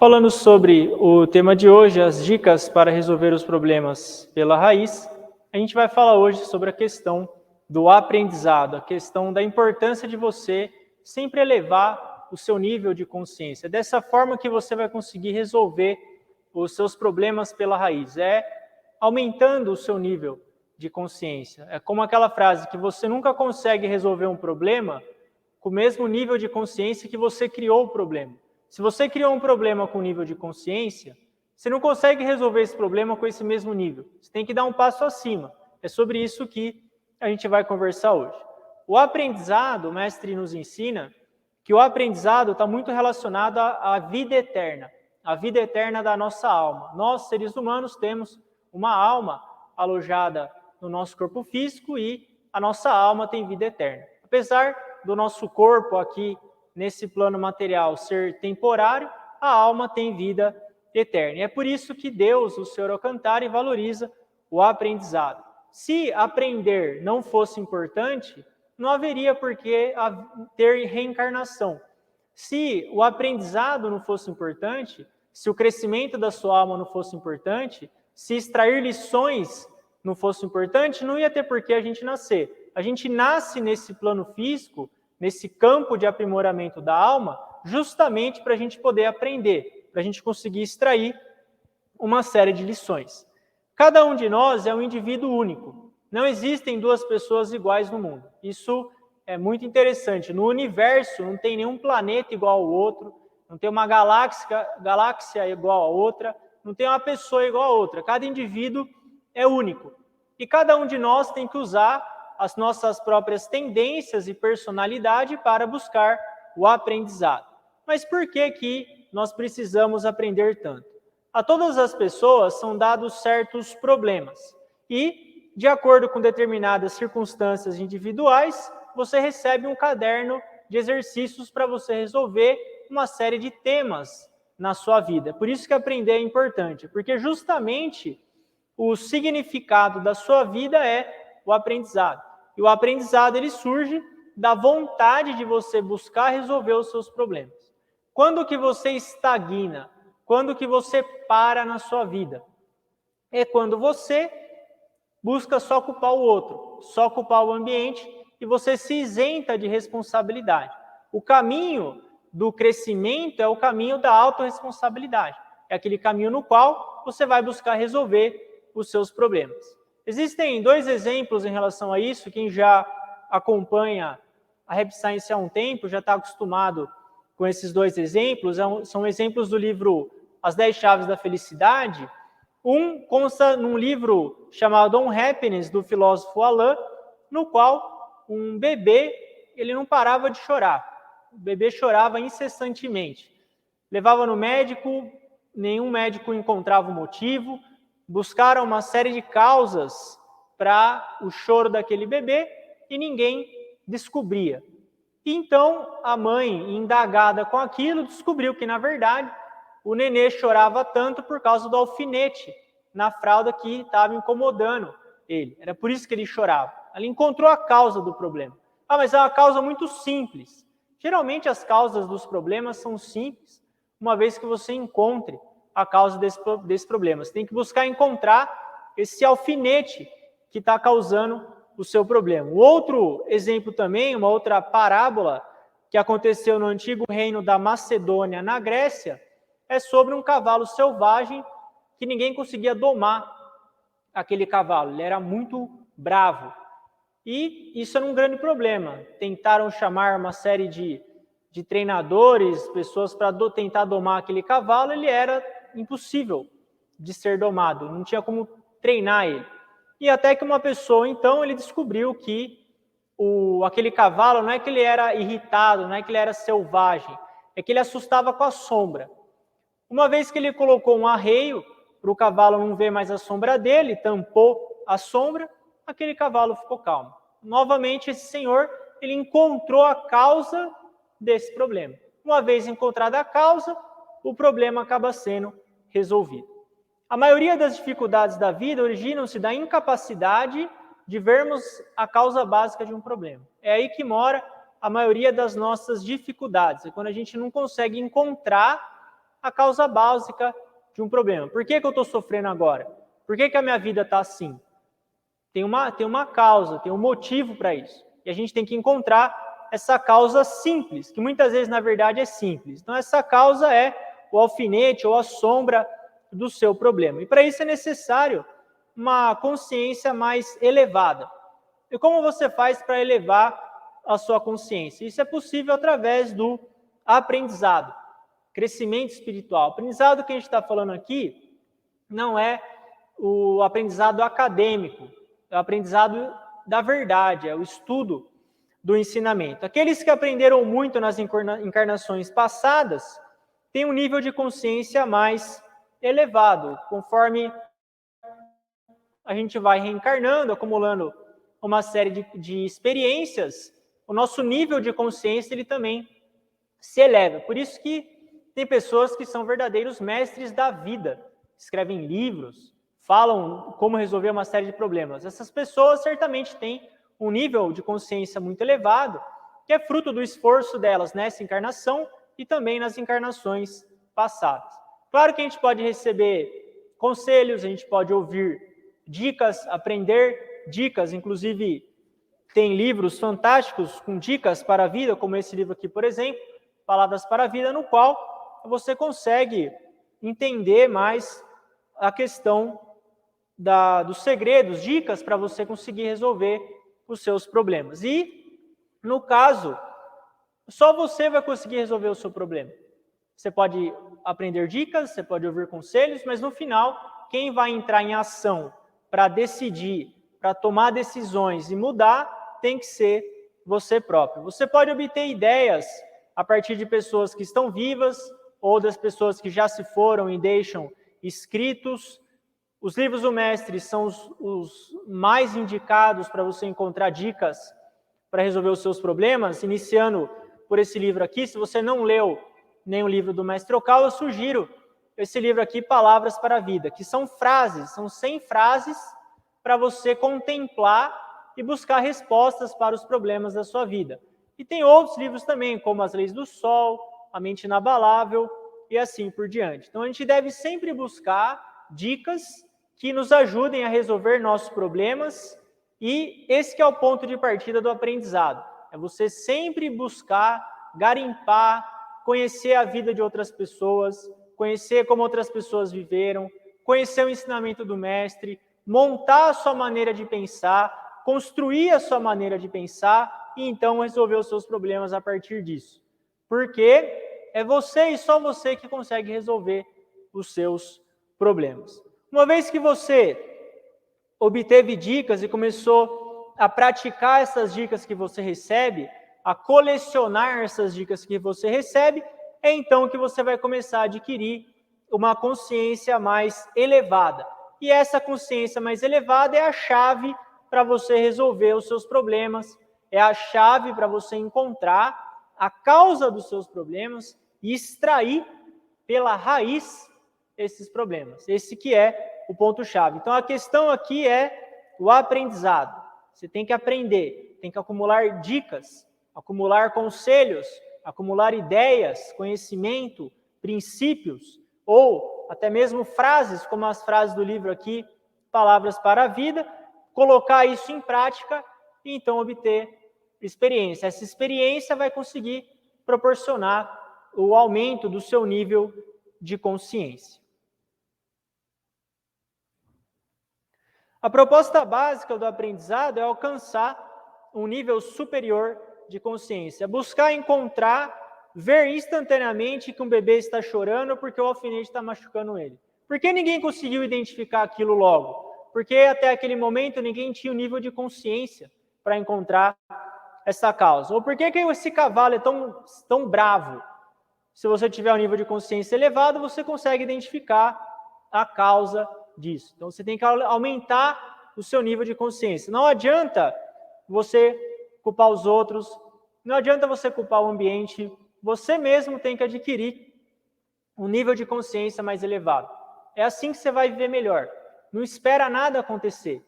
Falando sobre o tema de hoje, as dicas para resolver os problemas pela raiz, a gente vai falar hoje sobre a questão do aprendizado, a questão da importância de você sempre elevar o seu nível de consciência. Dessa forma que você vai conseguir resolver os seus problemas pela raiz, aumentando o seu nível de consciência. É como aquela frase que você nunca consegue resolver um problema com o mesmo nível de consciência que você criou o problema. Se você criou um problema com nível de consciência, você não consegue resolver esse problema com esse mesmo nível. Você tem que dar um passo acima. É sobre isso que a gente vai conversar hoje. O aprendizado, o mestre nos ensina que o aprendizado está muito relacionado à vida eterna, a vida eterna da nossa alma. Nós, seres humanos, temos uma alma alojada no nosso corpo físico e a nossa alma tem vida eterna. Apesar do nosso corpo aqui nesse plano material ser temporário, a alma tem vida eterna. E é por isso que Deus, o Senhor Alcantara, valoriza o aprendizado. Se aprender não fosse importante, não haveria por que ter reencarnação. Se o aprendizado não fosse importante, se o crescimento da sua alma não fosse importante, se extrair lições não fosse importante, não ia ter por que a gente nascer. A gente nasce nesse plano físico, nesse campo de aprimoramento da alma, justamente para a gente poder aprender, para a gente conseguir extrair uma série de lições. Cada um de nós é um indivíduo único. Não existem duas pessoas iguais no mundo. Isso é muito interessante. No universo não tem nenhum planeta igual ao outro, não tem uma galáxia igual a outra, não tem uma pessoa igual a outra. Cada indivíduo é único. E cada um de nós tem que usar as nossas próprias tendências e personalidade para buscar o aprendizado. Mas por que nós precisamos aprender tanto? A todas as pessoas são dados certos problemas e, de acordo com determinadas circunstâncias individuais, você recebe um caderno de exercícios para você resolver uma série de temas na sua vida. Por isso que aprender é importante, porque justamente o significado da sua vida é o aprendizado. E o aprendizado ele surge da vontade de você buscar resolver os seus problemas. Quando que você estagna? Quando que você para na sua vida? É quando você busca só culpar o outro, só culpar o ambiente e você se isenta de responsabilidade. O caminho do crescimento é o caminho da autorresponsabilidade. É aquele caminho no qual você vai buscar resolver os seus problemas. Existem dois exemplos em relação a isso. Quem já acompanha a Rap Science há um tempo já está acostumado com esses dois exemplos. São exemplos do livro As 10 Chaves da Felicidade. Um consta num livro chamado On Happiness, do filósofo Alain, no qual um bebê ele não parava de chorar. O bebê chorava incessantemente. Levava no médico, nenhum médico encontrava o motivo, buscaram uma série de causas para o choro daquele bebê e ninguém descobria. Então, a mãe, indagada com aquilo, descobriu que, na verdade, o nenê chorava tanto por causa do alfinete na fralda que estava incomodando ele. Era por isso que ele chorava. Ela encontrou a causa do problema. Mas é uma causa muito simples. Geralmente, as causas dos problemas são simples, uma vez que você encontre a causa desse problema. Você tem que buscar encontrar esse alfinete que está causando o seu problema. O outro exemplo também, uma outra parábola que aconteceu no antigo reino da Macedônia, na Grécia, é sobre um cavalo selvagem que ninguém conseguia domar aquele cavalo. Ele era muito bravo. E isso era um grande problema. Tentaram chamar uma série de treinadores, pessoas para tentar domar aquele cavalo. Ele era impossível de ser domado, não tinha como treinar ele. E até que uma pessoa, então, ele descobriu que aquele cavalo não é que ele era irritado, não é que ele era selvagem, é que ele assustava com a sombra. Uma vez que ele colocou um arreio para o cavalo não ver mais a sombra dele, tampou a sombra, aquele cavalo ficou calmo. Novamente, esse senhor, ele encontrou a causa desse problema. Uma vez encontrada a causa, o problema acaba sendo resolvido. A maioria das dificuldades da vida originam-se da incapacidade de vermos a causa básica de um problema. É aí que mora a maioria das nossas dificuldades. É quando a gente não consegue encontrar a causa básica de um problema. Por que eu estou sofrendo agora? Por que a minha vida está assim? Tem uma causa, tem um motivo para isso. E a gente tem que encontrar essa causa simples, que muitas vezes, na verdade, é simples. Então, essa causa é o alfinete ou a sombra do seu problema. E para isso é necessário uma consciência mais elevada. E como você faz para elevar a sua consciência? Isso é possível através do aprendizado, crescimento espiritual. O aprendizado que a gente está falando aqui não é o aprendizado acadêmico, é o aprendizado da verdade, é o estudo do ensinamento. Aqueles que aprenderam muito nas encarnações passadas têm um nível de consciência mais elevado, conforme a gente vai reencarnando, acumulando uma série de experiências, o nosso nível de consciência ele também se eleva. Por isso que tem pessoas que são verdadeiros mestres da vida, escrevem livros, falam como resolver uma série de problemas. Essas pessoas certamente têm um nível de consciência muito elevado, que é fruto do esforço delas nessa encarnação e também nas encarnações passadas. Claro que a gente pode receber conselhos, a gente pode ouvir dicas, aprender dicas, inclusive tem livros fantásticos com dicas para a vida, como esse livro aqui, por exemplo, Palavras para a Vida, no qual você consegue entender mais a questão dos segredos, dicas para você conseguir resolver os seus problemas. E, no caso, só você vai conseguir resolver o seu problema. Você pode aprender dicas, você pode ouvir conselhos, mas no final, quem vai entrar em ação para decidir, para tomar decisões e mudar, tem que ser você próprio. Você pode obter ideias a partir de pessoas que estão vivas ou das pessoas que já se foram e deixam escritos. Os livros do mestre são os mais indicados para você encontrar dicas para resolver os seus problemas, iniciando por esse livro aqui. Se você não leu nenhum livro do mestre Okal, eu sugiro esse livro aqui, Palavras para a Vida, que são frases, são 100 frases para você contemplar e buscar respostas para os problemas da sua vida. E tem outros livros também, como As Leis do Sol, A Mente Inabalável e assim por diante. Então a gente deve sempre buscar dicas que nos ajudem a resolver nossos problemas e esse que é o ponto de partida do aprendizado. É você sempre buscar, garimpar, conhecer a vida de outras pessoas, conhecer como outras pessoas viveram, conhecer o ensinamento do mestre, montar a sua maneira de pensar, construir a sua maneira de pensar e então resolver os seus problemas a partir disso. Porque é você e só você que consegue resolver os seus problemas. Uma vez que você obteve dicas e começou a praticar essas dicas que você recebe, a colecionar essas dicas que você recebe, é então que você vai começar a adquirir uma consciência mais elevada. E essa consciência mais elevada é a chave para você resolver os seus problemas, é a chave para você encontrar a causa dos seus problemas e extrair pela raiz esses problemas. Esse que é o ponto-chave. Então, a questão aqui é o aprendizado. Você tem que aprender, tem que acumular dicas, acumular conselhos, acumular ideias, conhecimento, princípios, ou até mesmo frases, como as frases do livro aqui, Palavras para a Vida, colocar isso em prática e então obter experiência. Essa experiência vai conseguir proporcionar o aumento do seu nível de consciência. A proposta básica do aprendizado é alcançar um nível superior de consciência, buscar encontrar, ver instantaneamente que um bebê está chorando porque o alfinete está machucando ele. Por que ninguém conseguiu identificar aquilo logo? Porque até aquele momento ninguém tinha o nível de consciência para encontrar essa causa. Ou por que esse cavalo é tão bravo? Se você tiver um nível de consciência elevado, você consegue identificar a causa disso. Então, você tem que aumentar o seu nível de consciência. Não adianta você culpar os outros, não adianta você culpar o ambiente, você mesmo tem que adquirir um nível de consciência mais elevado. É assim que você vai viver melhor. Não espera nada acontecer.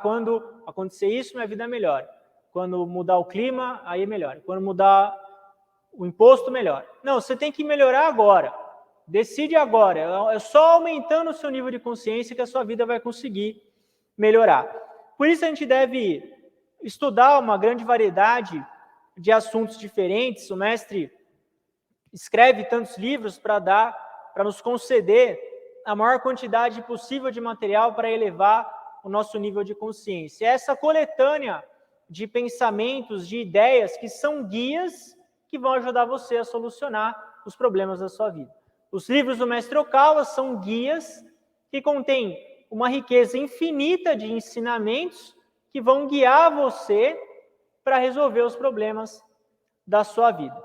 Quando acontecer isso, minha vida melhora. Quando mudar o clima, aí melhora. Quando mudar o imposto, melhora. Não, você tem que melhorar agora. Decide agora. É só aumentando o seu nível de consciência que a sua vida vai conseguir melhorar. Por isso a gente deve estudar uma grande variedade de assuntos diferentes. O mestre escreve tantos livros para nos conceder a maior quantidade possível de material para elevar o nosso nível de consciência. Essa coletânea de pensamentos, de ideias que são guias que vão ajudar você a solucionar os problemas da sua vida. Os livros do Mestre Okawa são guias que contêm uma riqueza infinita de ensinamentos que vão guiar você para resolver os problemas da sua vida.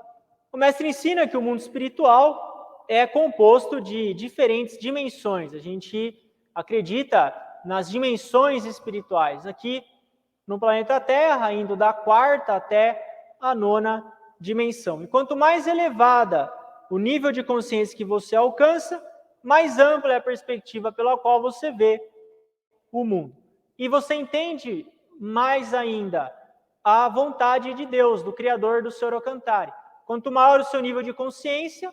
O mestre ensina que o mundo espiritual é composto de diferentes dimensões. A gente acredita nas dimensões espirituais, aqui no planeta Terra, indo da 4ª até a 9ª dimensão. E quanto mais elevada o nível de consciência que você alcança, mais ampla é a perspectiva pela qual você vê o mundo. E você entende mais ainda a vontade de Deus, do Criador do Senhor Alcantara. Quanto maior o seu nível de consciência,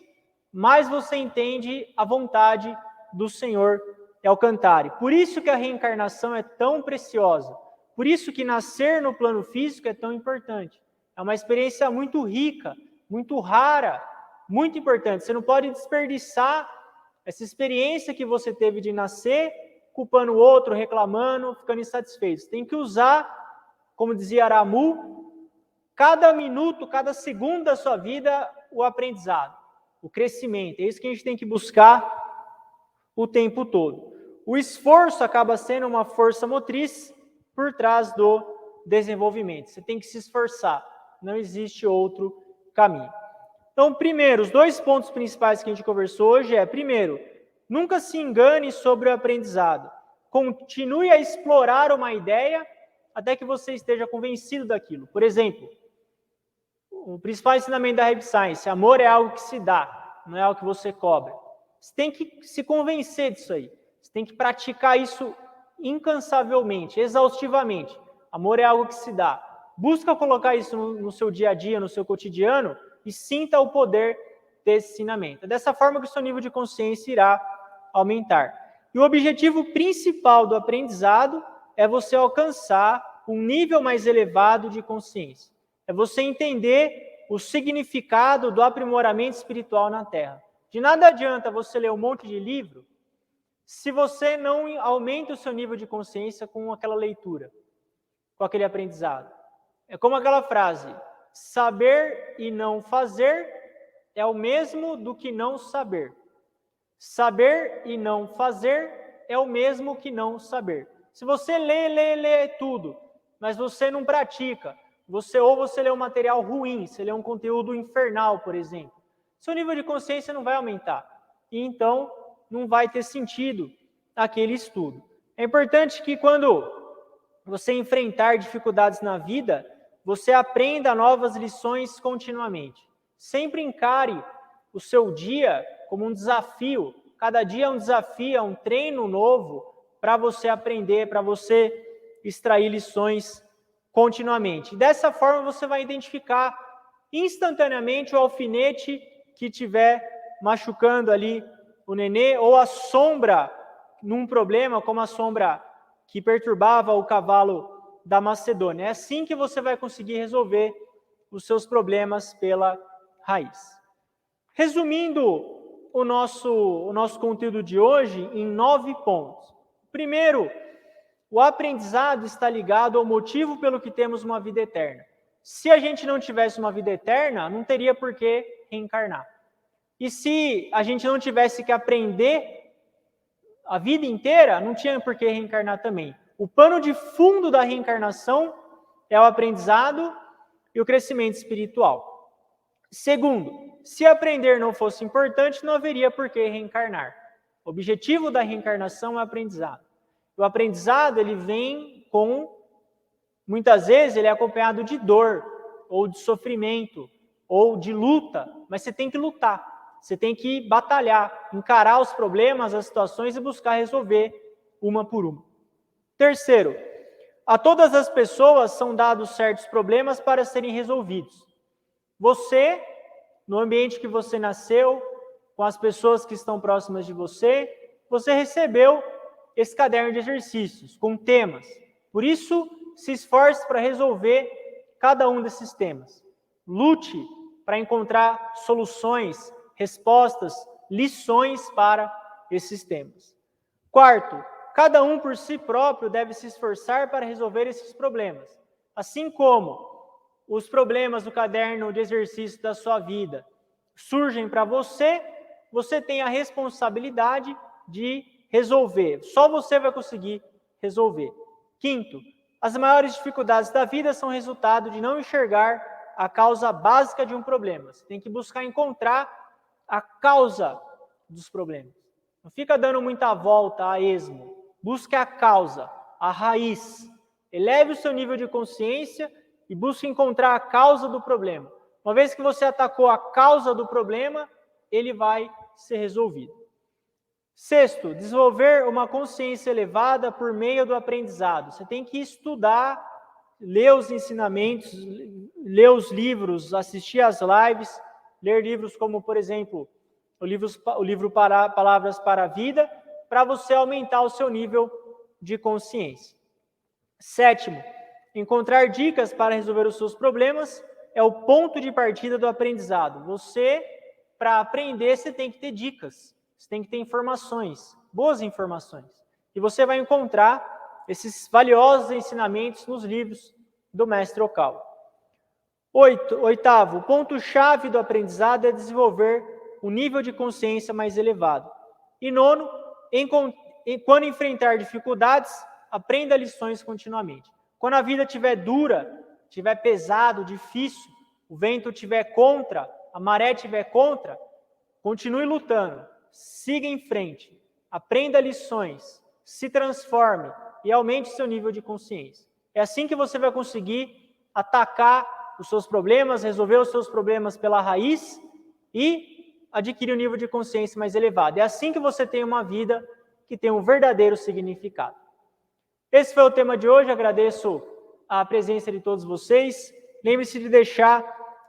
mais você entende a vontade do Senhor Alcantara. Por isso que a reencarnação é tão preciosa. Por isso que nascer no plano físico é tão importante. É uma experiência muito rica, muito rara, muito importante. Você não pode desperdiçar essa experiência que você teve de nascer, culpando o outro, reclamando, ficando insatisfeito. Você tem que usar, como dizia Aramu, cada minuto, cada segundo da sua vida, o aprendizado, o crescimento. É isso que a gente tem que buscar o tempo todo. O esforço acaba sendo uma força motriz por trás do desenvolvimento. Você tem que se esforçar. Não existe outro caminho. Então, primeiro, os 2 pontos principais que a gente conversou hoje é, primeiro, nunca se engane sobre o aprendizado. Continue a explorar uma ideia até que você esteja convencido daquilo. Por exemplo, o principal ensinamento da Reb Science, amor é algo que se dá, não é algo que você cobra. Você tem que se convencer disso aí. Você tem que praticar isso incansavelmente, exaustivamente. Amor é algo que se dá. Busca colocar isso no seu dia a dia, no seu cotidiano, e sinta o poder desse ensinamento. É dessa forma que o seu nível de consciência irá aumentar. E o objetivo principal do aprendizado é você alcançar um nível mais elevado de consciência. É você entender o significado do aprimoramento espiritual na Terra. De nada adianta você ler um monte de livro se você não aumenta o seu nível de consciência com aquela leitura, com aquele aprendizado. É como aquela frase, saber e não fazer é o mesmo do que não saber. Saber e não fazer é o mesmo que não saber. Se você lê tudo, mas você não pratica, você lê um material ruim, você lê um conteúdo infernal, por exemplo, seu nível de consciência não vai aumentar. E então, não vai ter sentido aquele estudo. É importante que quando você enfrentar dificuldades na vida, você aprenda novas lições continuamente. Sempre encare o seu dia como um desafio. Cada dia é um desafio, é um treino novo para você aprender, para você extrair lições continuamente. Dessa forma, você vai identificar instantaneamente o alfinete que estiver machucando ali o nenê, ou a sombra num problema, como a sombra que perturbava o cavalo da Macedônia. É assim que você vai conseguir resolver os seus problemas pela raiz. Resumindo o nosso conteúdo de hoje em 9 pontos. Primeiro, o aprendizado está ligado ao motivo pelo que temos uma vida eterna. Se a gente não tivesse uma vida eterna, não teria por que reencarnar. E se a gente não tivesse que aprender a vida inteira, não tinha por que reencarnar também. O pano de fundo da reencarnação é o aprendizado e o crescimento espiritual. Segundo, se aprender não fosse importante, não haveria por que reencarnar. O objetivo da reencarnação é o aprendizado. O aprendizado, ele vem muitas vezes, ele é acompanhado de dor, ou de sofrimento, ou de luta, mas você tem que lutar. Você tem que batalhar, encarar os problemas, as situações e buscar resolver uma por uma. Terceiro, a todas as pessoas são dados certos problemas para serem resolvidos. Você, no ambiente que você nasceu, com as pessoas que estão próximas de você, você recebeu esse caderno de exercícios com temas. Por isso, se esforce para resolver cada um desses temas. Lute para encontrar soluções, respostas, lições para esses temas. Quarto, cada um por si próprio deve se esforçar para resolver esses problemas. Assim como os problemas do caderno de exercício da sua vida surgem para você, você tem a responsabilidade de resolver. Só você vai conseguir resolver. Quinto, as maiores dificuldades da vida são resultado de não enxergar a causa básica de um problema. Você tem que buscar encontrar a causa dos problemas. Não fica dando muita volta a esmo. Busque a causa, a raiz. Eleve o seu nível de consciência e busque encontrar a causa do problema. Uma vez que você atacou a causa do problema, ele vai ser resolvido. Sexto, desenvolver uma consciência elevada por meio do aprendizado. Você tem que estudar, ler os ensinamentos, ler os livros, assistir às lives, ler livros como, por exemplo, o livro Palavras para a Vida, para você aumentar o seu nível de consciência. Sétimo, encontrar dicas para resolver os seus problemas é o ponto de partida do aprendizado. Você, para aprender, você tem que ter dicas, você tem que ter informações, boas informações. E você vai encontrar esses valiosos ensinamentos nos livros do Mestre Okawa. Oitavo, o ponto-chave do aprendizado é desenvolver um nível de consciência mais elevado. E nono, quando enfrentar dificuldades, aprenda lições continuamente. Quando a vida estiver dura, estiver pesado, difícil, o vento estiver contra, a maré estiver contra, continue lutando, siga em frente, aprenda lições, se transforme e aumente seu nível de consciência. É assim que você vai conseguir atacar os seus problemas, resolver os seus problemas pela raiz e adquirir um nível de consciência mais elevado. É assim que você tem uma vida que tem um verdadeiro significado. Esse foi o tema de hoje, agradeço a presença de todos vocês. Lembre-se de deixar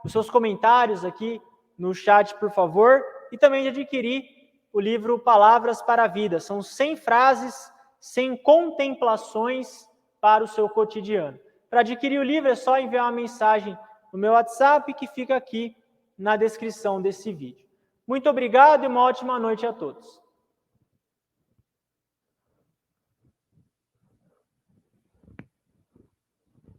os seus comentários aqui no chat, por favor, e também de adquirir o livro Palavras para a Vida. São 100 frases, 100 contemplações para o seu cotidiano. Para adquirir o livro é só enviar uma mensagem no meu WhatsApp que fica aqui na descrição desse vídeo. Muito obrigado e uma ótima noite a todos.